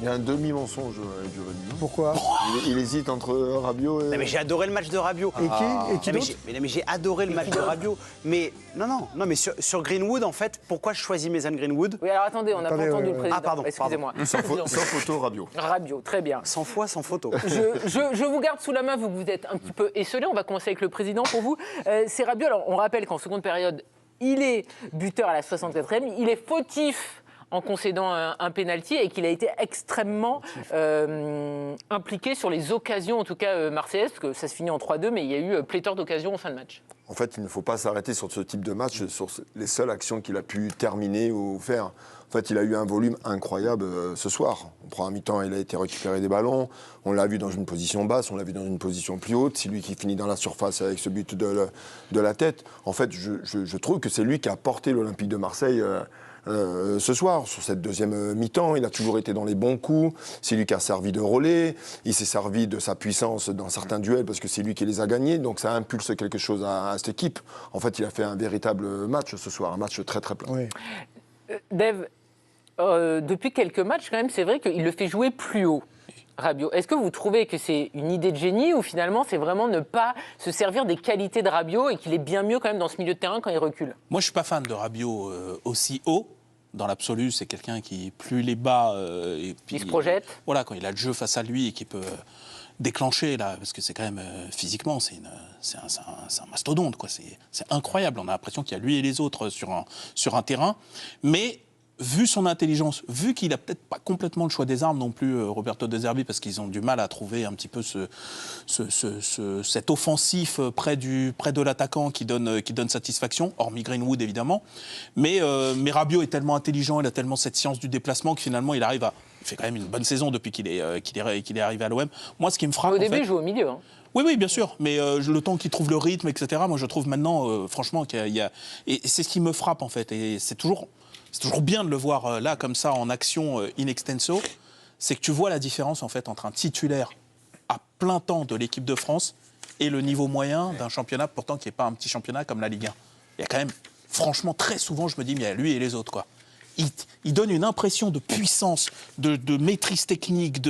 Il y a un demi-mensonge avec Giovanni. Pourquoi? Il hésite entre Rabiot et... Non, mais j'ai adoré le match de Rabiot. Et qui d'autre? Mais j'ai adoré le match de Rabiot. Mais non, mais sur Greenwood, en fait, pourquoi je choisis Mason Greenwood? Oui, alors attendez, on n'a pas entendu le président. Ah, pardon. Excusez-moi. Sans photo, Rabiot. Rabiot, très bien. 100 fois sans photo. Je vous garde sous la main, vous êtes un petit peu esselé. On va commencer avec le président pour vous. C'est Rabiot. Alors, on rappelle qu'en seconde période, il est buteur à la 64e. Il est fautif en concédant un pénalty et qu'il a été extrêmement impliqué sur les occasions, en tout cas marseillaises, parce que ça se finit en 3-2, mais il y a eu pléthore d'occasions en fin de match. En fait, il ne faut pas s'arrêter sur ce type de match, sur les seules actions qu'il a pu terminer ou faire. En fait, il a eu un volume incroyable ce soir. En première mi-temps, il a été récupéré des ballons. On l'a vu dans une position basse, on l'a vu dans une position plus haute. C'est lui qui finit dans la surface avec ce but de la tête. En fait, je trouve que c'est lui qui a porté l'Olympique de Marseille ce soir, sur cette deuxième mi-temps. Il a toujours été dans les bons coups. C'est lui qui a servi de relais. Il s'est servi de sa puissance dans certains duels parce que c'est lui qui les a gagnés. Donc ça impulse quelque chose à cette équipe. En fait, il a fait un véritable match ce soir, un match très très plein. Oui. Dave, depuis quelques matchs, quand même, c'est vrai qu'il le fait jouer plus haut. Rabiot. Est-ce que vous trouvez que c'est une idée de génie ou finalement c'est vraiment ne pas se servir des qualités de Rabiot et qu'il est bien mieux quand même dans ce milieu de terrain quand il recule? Moi, je suis pas fan de Rabiot aussi haut. Dans l'absolu, c'est quelqu'un qui, plus il est bas, et puis, il se projette. Voilà, quand il a le jeu face à lui et qui peut déclencher, là, parce que c'est quand même, physiquement, c'est un mastodonte, quoi. C'est incroyable. On a l'impression qu'il y a lui et les autres sur un terrain. Mais vu son intelligence, vu qu'il n'a peut-être pas complètement le choix des armes non plus, Roberto De Zerbi, parce qu'ils ont du mal à trouver un petit peu cet offensif près de l'attaquant qui donne satisfaction, hormis Greenwood évidemment. Mais Rabiot est tellement intelligent, il a tellement cette science du déplacement que finalement il fait quand même une bonne saison depuis qu'il est arrivé à l'OM. Moi, ce qui me frappe... Au début, il joue au milieu. Hein. Oui, bien sûr, mais le temps qu'il trouve le rythme, etc., moi je trouve maintenant, franchement, qu'il y a... Et c'est ce qui me frappe en fait, et c'est toujours bien de le voir là, comme ça, en action in extenso, c'est que tu vois la différence en fait entre un titulaire à plein temps de l'équipe de France et le niveau moyen d'un championnat, pourtant qui n'est pas un petit championnat comme la Ligue 1. Il y a quand même, franchement, très souvent, je me dis, mais il y a lui et les autres, quoi. Il donne une impression de puissance, de maîtrise technique,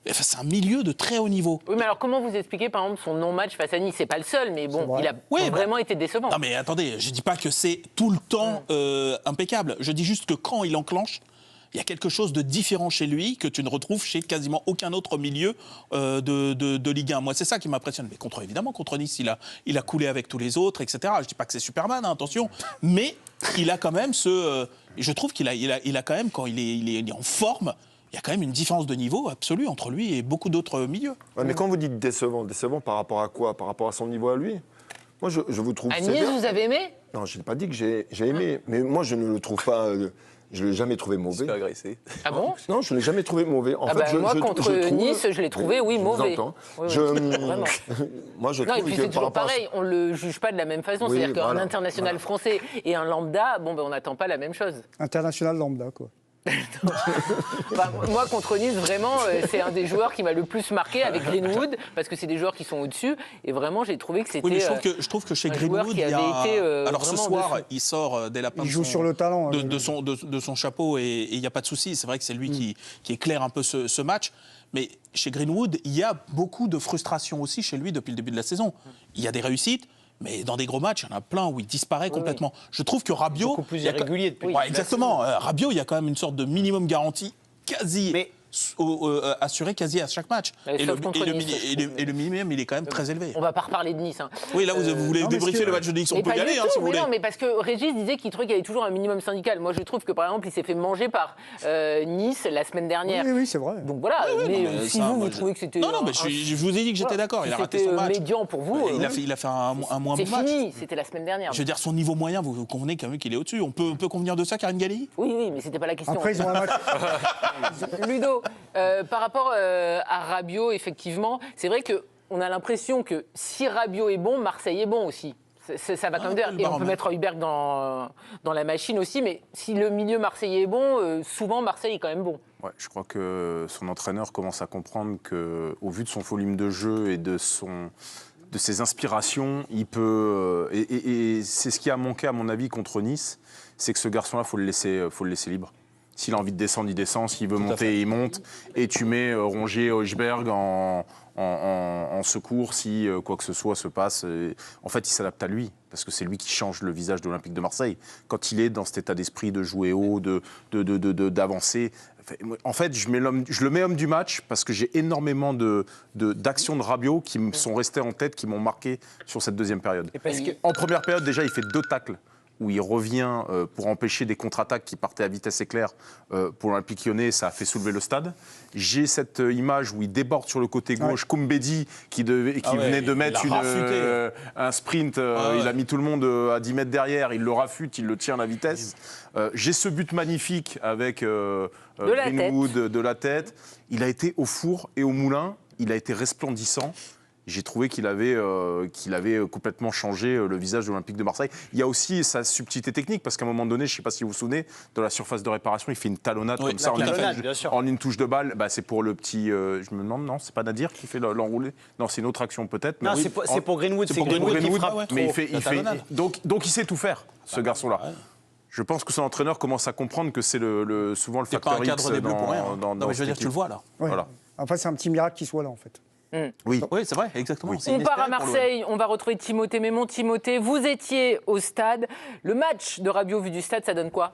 Enfin, c'est un milieu de très haut niveau. Oui, mais alors comment vous expliquez par exemple son non-match face à Nice? C'est pas le seul, mais bon, il a vraiment été décevant. Non mais attendez, je dis pas que c'est tout le temps impeccable. Je dis juste que quand il enclenche, il y a quelque chose de différent chez lui que tu ne retrouves chez quasiment aucun autre milieu de Ligue 1. Moi, c'est ça qui m'impressionne. Mais évidemment, contre Nice, il a coulé avec tous les autres, etc. Je dis pas que c'est Superman, hein, attention, mais il a quand même je trouve qu'il a quand même, quand il est en forme, il y a quand même une différence de niveau absolue entre lui et beaucoup d'autres milieux. Ouais, mais quand vous dites décevant par rapport à quoi? Par rapport à son niveau à lui? Moi, je vous trouve... À Nice, vous avez aimé? Non, je n'ai pas dit que j'ai aimé, mais moi, je ne le trouve pas... je ne l'ai jamais trouvé mauvais. C'est agressé. Ah bon? Non, je ne l'ai jamais trouvé mauvais. En fait, moi, contre Nice, je l'ai trouvé, oui, mauvais. Vous entends. Oui, vraiment. Moi, je non, et trouve puis que c'est toujours pareil, on ne le juge pas de la même façon. Oui, C'est-à-dire qu'un voilà, international français et un lambda, on n'attend pas la même chose. International lambda, quoi. Enfin, moi, contre Nice, vraiment, c'est un des joueurs qui m'a le plus marqué avec Greenwood, parce que c'est des joueurs qui sont au-dessus. Et vraiment, j'ai trouvé que c'était. Oui, mais je trouve que chez Greenwood, il y a. Alors ce soir, il sort des lapins. Il joue sur le talent. De son chapeau et il n'y a pas de souci. C'est vrai que c'est lui qui éclaire un peu ce match. Mais chez Greenwood, il y a beaucoup de frustration aussi chez lui depuis le début de la saison. Il y a des réussites. Mais dans des gros matchs, il y en a plein où il disparaît complètement. Je trouve que Rabiot... Beaucoup plus irrégulier depuis. Ouais, exactement. Rabiot, il y a quand même une sorte de minimum garantie quasi... assuré quasi à chaque match. Et le minimum, il est quand même très élevé. On va pas reparler de Nice. Hein. Oui, là, vous voulez débriefer le match de Nice. On peut y aller, si vous voulez. Non, mais parce que Régis disait qu'il trouvait qu'il y avait toujours un minimum syndical. Moi, je trouve que, par exemple, il s'est fait manger par Nice la semaine dernière. Oui, c'est vrai. Donc voilà, mais si vous trouvez que c'était... Non, mais je vous ai dit que j'étais d'accord. Il a raté son match. C'était médian pour vous. Il a fait un moins bon match. C'est fini, c'était la semaine dernière. Je veux dire, son niveau moyen, vous convenez quand même qu'il est au-dessus. On peut convenir de ça, Karine Galli? Oui, mais c'était pas la question. Après, ils ont un match... Ludo, par rapport à Rabiot, effectivement, c'est vrai qu'on a l'impression que si Rabiot est bon, Marseille est bon aussi. Ça va quand même dire. Et on peut mettre Hülberg dans la machine aussi, mais si le milieu marseillais est bon, souvent Marseille est quand même bon. Ouais, je crois que son entraîneur commence à comprendre qu'au vu de son volume de jeu et de ses inspirations, il peut... et c'est ce qui a manqué, à mon avis, contre Nice, c'est que ce garçon-là, il faut le laisser libre. S'il a envie de descendre, il descend. S'il veut monter, il monte. Et tu mets Rongier, Hojbjerg en secours si quoi que ce soit se passe. En fait, il s'adapte à lui, parce que c'est lui qui change le visage de l'Olympique de Marseille. Quand il est dans cet état d'esprit de jouer haut, d'avancer. En fait, je le mets homme du match parce que j'ai énormément d'actions de Rabiot qui me sont restées en tête, qui m'ont marqué sur cette deuxième période. En première période, déjà, il fait 2 tacles où il revient pour empêcher des contre-attaques qui partaient à vitesse éclair pour l'Olympique Lyonnais, ça a fait soulever le stade. J'ai cette image où il déborde sur le côté gauche, Koumbedi qui venait de mettre un sprint, il a mis tout le monde à 10 mètres derrière, il le rafute, il le tient à la vitesse. J'ai ce but magnifique avec Greenwood de la tête. Il a été au four et au moulin, il a été resplendissant. J'ai trouvé qu'il avait complètement changé le visage de l'Olympique de Marseille. Il y a aussi sa subtilité technique, parce qu'à un moment donné, je ne sais pas si vous vous souvenez, dans la surface de réparation, il fait une talonnade comme ça en une touche de balle. Bah, c'est pour le petit... je me demande, non, c'est pas Nadir qui fait l'enroulé. Non, c'est une autre action peut-être. Non, c'est pour Greenwood. C'est Greenwood qui frappe. Mais donc il sait tout faire, ce garçon-là. Je pense que son entraîneur commence à comprendre que c'est souvent le facteur X dans non, mais je veux dire, tu le vois là. Ouais. Voilà. Enfin, c'est un petit miracle qu'il soit là, en fait. Oui, c'est vrai, exactement. Oui. On part à Marseille, on va retrouver Timothée Mémon. Timothée, vous étiez au stade. Le match de Rabiot vu du stade, ça donne quoi ?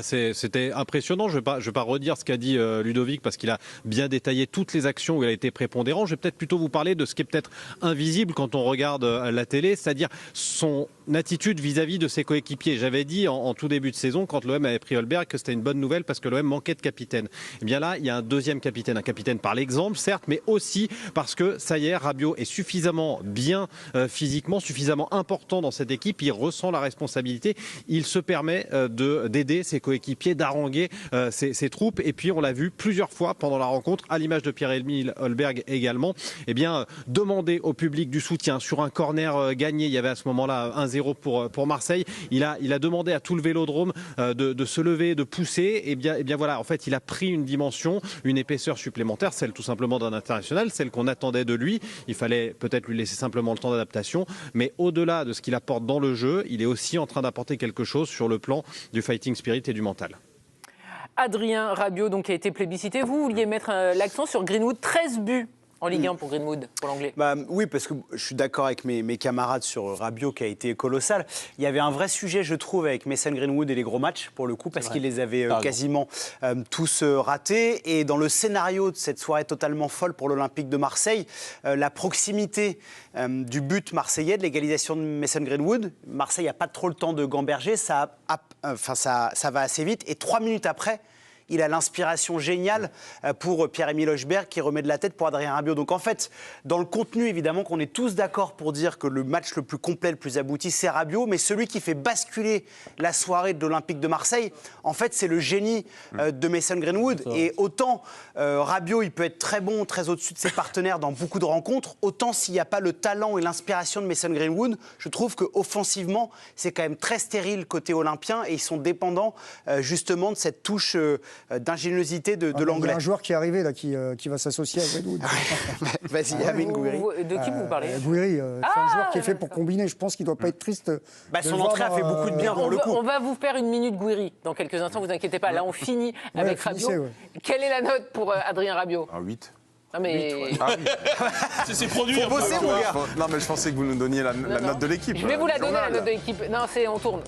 C'était impressionnant. Je vais pas redire ce qu'a dit Ludovic parce qu'il a bien détaillé toutes les actions où il a été prépondérant. Je vais peut-être plutôt vous parler de ce qui est peut-être invisible quand on regarde la télé, c'est-à-dire son attitude vis-à-vis de ses coéquipiers. J'avais dit en tout début de saison, quand l'OM avait pris Hojbjerg, que c'était une bonne nouvelle parce que l'OM manquait de capitaine. Et bien là, il y a un deuxième capitaine, un capitaine par l'exemple, certes, mais aussi parce que ça y est, Rabiot est suffisamment bien physiquement, suffisamment important dans cette équipe. Il ressent la responsabilité. Il se permet d'aider ses coéquipiers, d'haranguer ses troupes. Et puis, on l'a vu plusieurs fois pendant la rencontre, à l'image de Pierre-Emile Hojbjerg également, demander au public du soutien sur un corner gagné. Il y avait à ce moment-là 1-0 pour Marseille. Il a demandé à tout le Vélodrome de se lever, de pousser. Et bien voilà, en fait, il a pris une dimension, une épaisseur supplémentaire, celle tout simplement d'un international, celle qu'on attendait de lui. Il fallait peut-être lui laisser simplement le temps d'adaptation. Mais au-delà de ce qu'il apporte dans le jeu, il est aussi en train d'apporter quelque chose sur le plan du fighting spirit et du mental. Adrien Rabiot, donc, qui a été plébiscité. Vous vouliez mettre l'accent sur Greenwood, 13 buts en Ligue 1 pour Greenwood, pour l'anglais. Oui, parce que je suis d'accord avec mes camarades sur Rabiot qui a été colossal. Il y avait un vrai sujet, je trouve, avec Mason Greenwood et les gros matchs, pour le coup, parce qu'il les avait quasiment tous ratés. Et dans le scénario de cette soirée totalement folle pour l'Olympique de Marseille, la proximité du but marseillais, de l'égalisation de Mason Greenwood, Marseille n'a pas trop le temps de gamberger, ça va assez vite. Et 3 minutes après, il a l'inspiration géniale pour Pierre-Emile Hojbjerg qui remet de la tête pour Adrien Rabiot. Donc en fait, dans le contenu, évidemment, qu'on est tous d'accord pour dire que le match le plus complet, le plus abouti, c'est Rabiot, mais celui qui fait basculer la soirée de l'Olympique de Marseille, en fait, c'est le génie de Mason Greenwood. Et autant Rabiot, il peut être très bon, très au-dessus de ses partenaires dans beaucoup de rencontres, autant s'il n'y a pas le talent et l'inspiration de Mason Greenwood, je trouve qu'offensivement, c'est quand même très stérile côté olympien et ils sont dépendants justement de cette touche d'ingéniosité de l'anglais. Il y a un joueur qui est arrivé là, qui va s'associer à Greenwood. Vas-y, Amine Gouiri. De qui vous parlez ? Gouiri, c'est un joueur qui est fait pour combiner. Je pense qu'il ne doit pas être triste. Son entrée a fait beaucoup de bien pour le coup. On va vous faire une minute Gouiri dans quelques instants, vous inquiétez pas. Là, on finit avec Rabiot. Quelle est la note pour Adrien Rabiot ? Un 8. Non mais... C'est produit. Faut bosser, mon gars. Non, mais je pensais que vous nous donniez la note de l'équipe. Je vais vous la donner, la note de l'équipe. Non, on tourne.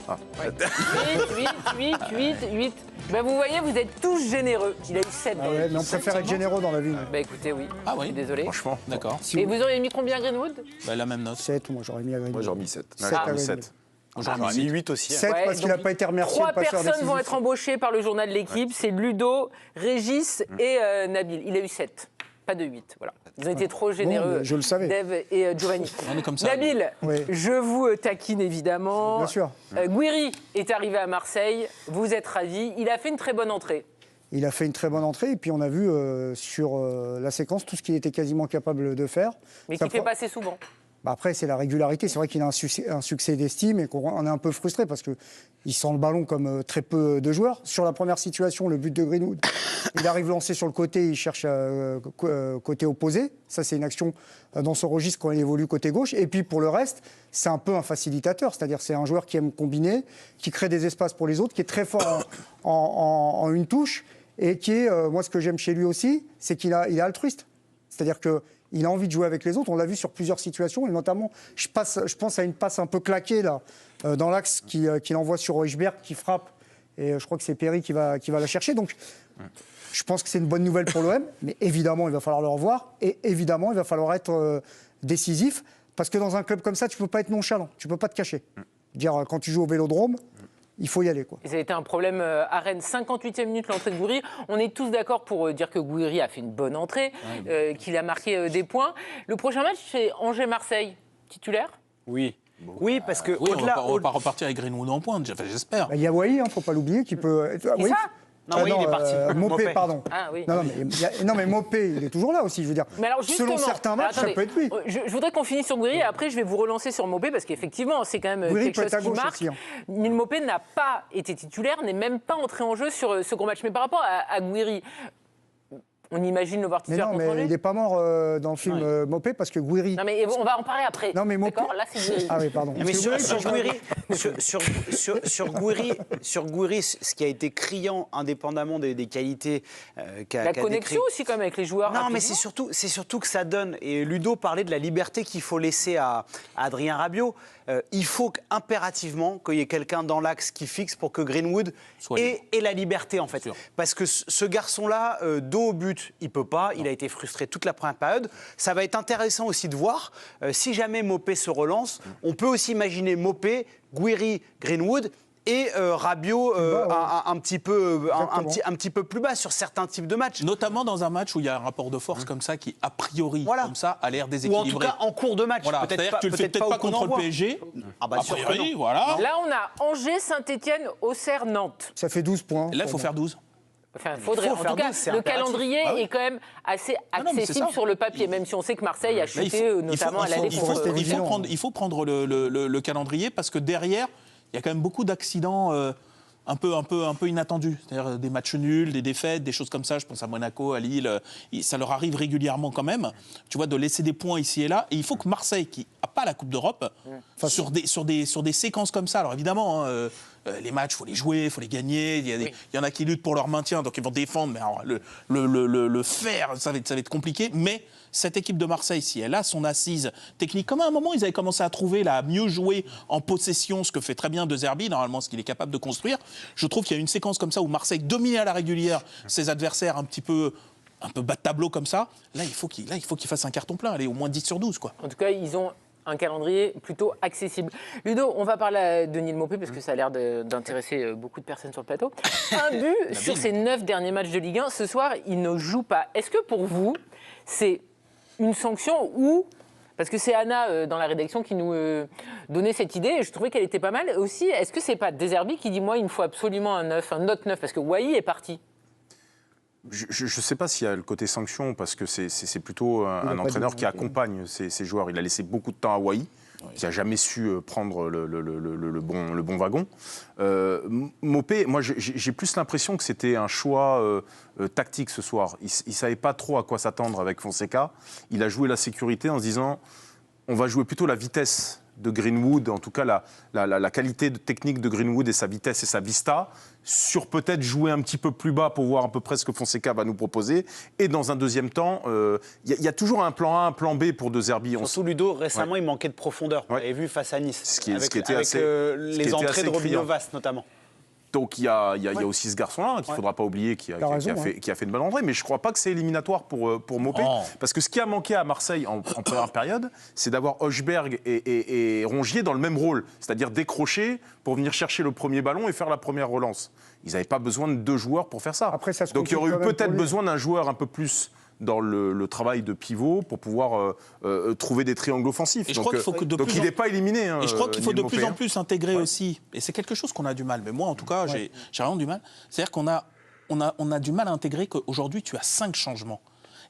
Ah. Ouais. 8. Ben, vous voyez, vous êtes tous généreux. Il a eu 7. Mais on préfère être généreux dans la vie. Bah écoutez, oui. Ah Je oui, suis désolé. Franchement, d'accord. Et vous auriez mis combien Greenwood ? La même note. 7, moi j'aurais mis à Greenwood. Moi, j'aurais mis 7. J'aurais mis 7. J'aurais mis 8 aussi. 7 Ouais, parce qu'il n'a pas été remercié. 3 de passeur personnes décisif. vont être embauchées par le journal de l'équipe. C'est Ludo, Régis et Nabil. Il a eu 7. Pas de 8, voilà. Vous avez été trop généreux, je le savais. Dave et Giovanni. On est comme ça. Nabil, Oui. je vous taquine évidemment. Bien sûr. Gouiri est arrivé à Marseille, vous êtes ravis. Il a fait une très bonne entrée. Il a fait une très bonne entrée et puis on a vu sur la séquence tout ce qu'il était quasiment capable de faire. Mais Ça qui fait prend- passer souvent. Après, c'est la régularité. C'est vrai qu'il a un succès d'estime et qu'on est un peu frustré parce qu'il sent le ballon comme très peu de joueurs. Sur la première situation, le but de Greenwood, il arrive lancé sur le côté, il cherche côté opposé. Ça, c'est une action dans ce registre quand il évolue côté gauche. Et puis, pour le reste, c'est un peu un facilitateur. C'est-à-dire c'est un joueur qui aime combiner, qui crée des espaces pour les autres, qui est très fort en une touche et qui est, moi, ce que j'aime chez lui aussi, c'est qu'il est altruiste. C'est-à-dire qu'il a envie de jouer avec les autres. On l'a vu sur plusieurs situations, et notamment, je pense à une passe un peu claquée là, dans l'axe qu'il envoie sur Højbjerg, qui frappe. Et je crois que c'est Perry qui va la chercher. Donc, je pense que c'est une bonne nouvelle pour l'OM, mais évidemment, il va falloir le revoir. Et évidemment, il va falloir être décisif, parce que dans un club comme ça, tu ne peux pas être nonchalant, tu ne peux pas te cacher. Dire, quand tu joues au Vélodrome, il faut y aller, quoi. Et ça a été un problème à Rennes. 58e minute, l'entrée de Gouiri. On est tous d'accord pour dire que Gouiri a fait une bonne entrée, qu'il a marqué des points. Le prochain match, c'est Angers-Marseille. Titulaire ? Oui. Oui, parce que Oui, on va pas repartir avec Greenwood en pointe, j'espère. Il y a Wai, il ne faut pas l'oublier, qui peut... Qui ça ? Non, oui, il est parti. Mopé, pardon. Ah oui. Non, mais Mopé, il est toujours là aussi, je veux dire. Mais alors, selon certains matchs, ça peut être lui. Je voudrais qu'on finisse sur Gouiri et après je vais vous relancer sur Mopé parce qu'effectivement c'est quand même Gouiri quelque chose qui marque. Aussi, hein. Mais Mopé n'a pas été titulaire, n'est même pas entré en jeu sur ce gros match. Mais par rapport à Gouiri, on imagine le voir Mais titulaire non, contre mais Angers. il n'est pas mort dans le film Mopé parce que Gouiri... Non mais on va en parler après. Non, mais Mopé... D'accord, là c'est Gouiri. Ah oui, pardon. Mais sur Gouiri, ce qui a été criant, indépendamment des qualités qu'a La connexion aussi quand même avec les joueurs. Non, mais rapidement. c'est surtout que ça donne. Et Ludo parlait de la liberté qu'il faut laisser à Adrien Rabiot. Il faut impérativement qu'il y ait quelqu'un dans l'axe qui fixe pour que Greenwood ait la liberté, en fait. Parce que ce garçon-là, dos au but, il peut pas. Il a été frustré toute la première période. Ça va être intéressant aussi de voir. Si jamais Mopé se relance, on peut aussi imaginer Mopé, Gouiri, Greenwood et Rabiot un petit peu plus bas sur certains types de matchs. Notamment dans un match où il y a un rapport de force comme ça qui, a priori, comme ça, a l'air déséquilibré. Ou en tout cas en cours de match. Voilà. C'est-à-dire que tu le fais peut-être pas contre le PSG. Ah bah, a priori, voilà. Là on a Angers, Saint-Etienne, Auxerre, Nantes. Ça fait 12 points. Là, il faut faire 12. Enfin, faudrait. En faire tout cas, 12, c'est le impératif. calendrier est quand même assez non, mais c'est accessible ça. sur le papier, même si on sait que Marseille a chuté, notamment à l'aller contre. Il faut prendre le calendrier parce que derrière, il y a quand même beaucoup d'accidents un peu inattendus. C'est-à-dire des matchs nuls, des défaites, des choses comme ça. Je pense à Monaco, à Lille. Ça leur arrive régulièrement quand même, tu vois, de laisser des points ici et là. Et il faut que Marseille, qui n'a pas la Coupe d'Europe, sur des séquences comme ça, alors évidemment, les matchs, il faut les jouer, il faut les gagner. Il y en a qui luttent pour leur maintien, donc ils vont défendre. Mais alors, le faire, ça va être compliqué. Mais cette équipe de Marseille, si elle a son assise technique, comme à un moment, ils avaient commencé à trouver, à mieux jouer en possession, ce que fait très bien De Zerbi, normalement, ce qu'il est capable de construire. Je trouve qu'il y a une séquence comme ça où Marseille domine à la régulière ses adversaires un peu bas de tableau comme ça. Là, il faut qu'il fasse un carton plein, aller au moins 10 sur 12, quoi. En tout cas, ils ont un calendrier plutôt accessible. Ludo, on va parler de Neil Mopé parce que ça a l'air d'intéresser beaucoup de personnes sur le plateau. Un but sur ses 9 derniers matchs de Ligue 1. Ce soir, il ne joue pas. Est-ce que pour vous, c'est une sanction ou... Parce que c'est Anna dans la rédaction qui nous donnait cette idée et je trouvais qu'elle était pas mal aussi. Est-ce que c'est pas De Zerbi qui dit moi il me faut absolument un autre 9 parce que Wai est parti? Je ne sais pas s'il y a le côté sanction, parce que c'est plutôt un entraîneur qui accompagne ses joueurs. Il a laissé beaucoup de temps à Wai, qui n'a jamais su prendre le bon wagon. Mopé, moi j'ai plus l'impression que c'était un choix tactique ce soir. Il ne savait pas trop à quoi s'attendre avec Fonseca. Il a joué la sécurité en se disant on va jouer plutôt la vitesse de Greenwood, en tout cas la qualité technique de Greenwood et sa vitesse et sa vista, sur peut-être jouer un petit peu plus bas pour voir à peu près ce que Fonseca va nous proposer. Et dans un deuxième temps, il y a toujours un plan A, un plan B pour De Zerbi. Surtout Ludo, récemment, il manquait de profondeur. On l'avait vu face à Nice, les entrées de Robinho Vast notamment. Donc il y a aussi ce garçon-là qu'il ne faudra pas oublier, qui a fait une bonne entrée. Mais je ne crois pas que c'est éliminatoire pour Mopé. Oh. Parce que ce qui a manqué à Marseille en première période, c'est d'avoir Højbjerg et Rongier dans le même rôle. C'est-à-dire décrocher pour venir chercher le premier ballon et faire la première relance. Ils n'avaient pas besoin de 2 joueurs pour faire ça. Après, ça donc il y aurait eu peut-être besoin d'un joueur un peu plus dans le travail de pivot pour pouvoir trouver des triangles offensifs. Et je crois qu'il faut que donc il n'est pas éliminé. Et je crois qu'il faut de plus en plus intégrer aussi, et c'est quelque chose qu'on a du mal, mais moi en tout cas j'ai vraiment du mal, c'est-à-dire qu'on a du mal à intégrer qu'aujourd'hui tu as 5 changements.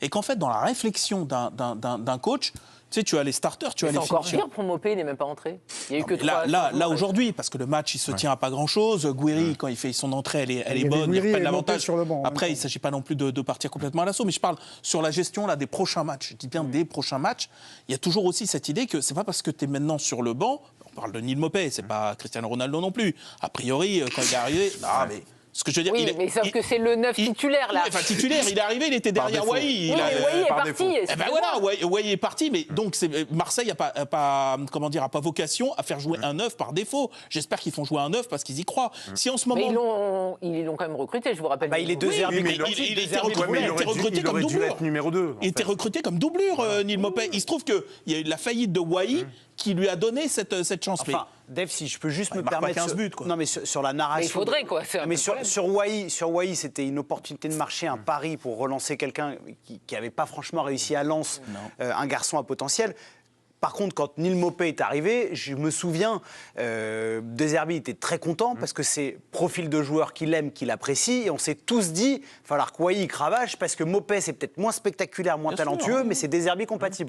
Et qu'en fait, dans la réflexion d'un coach, tu sais, tu as les starters, tu as les C'est encore finishers. pire pour Mopé, il n'est même pas entré. Il y a eu que 3. Là aujourd'hui, parce que le match, il se tient à pas grand-chose. Gouiri, quand il fait son entrée, elle est avait bonne, il Gouiri n'y a pas de et l'avantage. Mopé sur le banc, en Après, même il ne s'agit pas non plus de partir complètement à l'assaut, mais je parle sur la gestion là, des prochains matchs. Je dis bien des prochains matchs. Il y a toujours aussi cette idée que c'est pas parce que tu es maintenant sur le banc, on parle de Neil Mopé, c'est pas Cristiano Ronaldo non plus. A priori, quand il est arrivé, mais ce que je veux dire, Oui, mais sauf que c'est le 9 titulaire, là. Oui, enfin, titulaire, il est arrivé, il était derrière Wai. Oui, mais Wai est parti. Eh ben voilà, Wai est parti, mais donc Marseille n'a pas vocation à faire jouer un 9 par défaut. J'espère qu'ils font jouer un 9 parce qu'ils y croient. Si en ce moment... Mais ils l'ont quand même recruté, je vous rappelle. Il est deuxième. Il était recruté comme doublure. numéro 2. Il était recruté comme doublure, Neil Mopé. Il se trouve qu'il y a eu la faillite de Wai qui lui a donné cette chance. Enfin, Dave, si je peux juste me marque pas permettre... 15 buts, quoi. Non, mais sur la narration... Mais il faudrait, quoi. Mais sur Wai, c'était une opportunité de marché, un pari pour relancer quelqu'un qui n'avait pas franchement réussi à Lens, un garçon à potentiel. Par contre, quand Neil Mopé est arrivé, je me souviin, De Zerbi était très content parce que c'est profil de joueur qu'il aime, qu'il apprécie. Et on s'est tous dit, il va falloir que Wai cravache parce que Mopé, c'est peut-être moins spectaculaire, moins talentueux, mais c'est De Zerbi compatible.